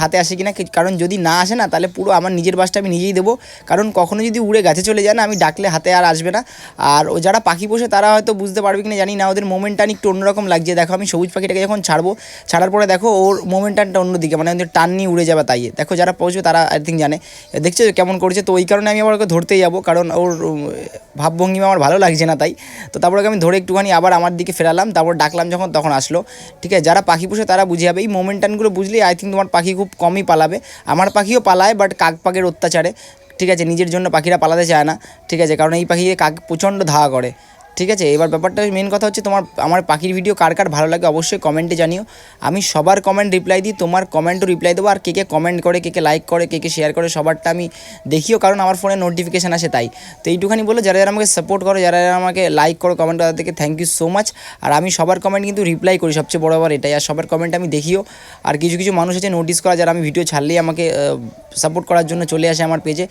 হাতে আসে কিনা, কারণ যদি না আসে না তাহলে পুরো আমার নিজের বাসটা আমি নিজেই দেবো, কারণ কখনো যদি উড়ে গাছে চলে যায় না আমি ডাকলে হাতে আর আসবে না। আর ও যারা পাখি পোষে তারা হয়তো বুঝতে পারবে কিনা জানি না, ওদের মোমেন্টান একটু অন্যরকম লাগছে। দেখো আমি সবুজ পাখিটাকে যখন ছাড়বো, ছাড়ার পরে দেখো ওর মোমেন্টানটা অন্যদিকে, মানে ওদের টান নিয়ে উড়ে যাবে তাই। দেখো যারা পৌঁছবে তারা আই থিঙ্ক জানে, দেখছো কেমন করছে। তো ওই কারণে আমি আবার ওকে ধরতেই যাবো, কারণ ওর ভাবভঙ্গিমা আমার ভালো লাগছে না তাই। তো তারপরে আমি ধরে একটুখানি আবার আমার দিকে ফেরালাম, তারপর ডাকলাম যখন তখন আসলো। ঠিক আছে, যারা পাখি পোষে তারা বুঝে যাবে, এই মোমেন্টানগুলো বুঝলেই আই থিঙ্ক তোমার পাখি খুব কমই পালাবে। আমার পাখিও পালায়, বাট কাক পাখির অত্যাচারে, ঠিক আছে, নিজের জন্য পাখিরা পালাতে চায় না। ঠিক আছে, কারণ এই পাখিকে কাক প্রচণ্ড ধাওয়া করে। ঠিক আছে, এবার ব্যাপারটা মেন কথা হচ্ছে তোমার আমার পাখির ভিডিও কার কার ভালো লাগে অবশ্যই কমেন্টে জানিও। আমি সবার কমেন্ট রিপ্লাই দিই, তোমার কমেন্টও রিপ্লাই দেবো। আর কে কে কমেন্ট করে, কে কে লাইক করে, কে কে শেয়ার করে, সবারটা আমি দেখিও, কারণ আমার ফোনে নোটিফিকেশান আসে তাই। তো এইটুখানি বলে, যারা যারা আমাকে সাপোর্ট করো, যারা যারা আমাকে লাইক করো কমেন্ট, তাদেরকে থ্যাংক ইউ সো মাচ। আর আমি সবার কমেন্ট কিন্তু রিপ্লাই করি, সবচেয়ে বড় ব্যাপার এটাই। আর সবার কমেন্ট আমি দেখিও। আর কিছু কিছু মানুষ আছে নোটিস করা, যারা আমি ভিডিও ছাড়লেই আমাকে সাপোর্ট করার জন্য চলে আসে আমার পেজে।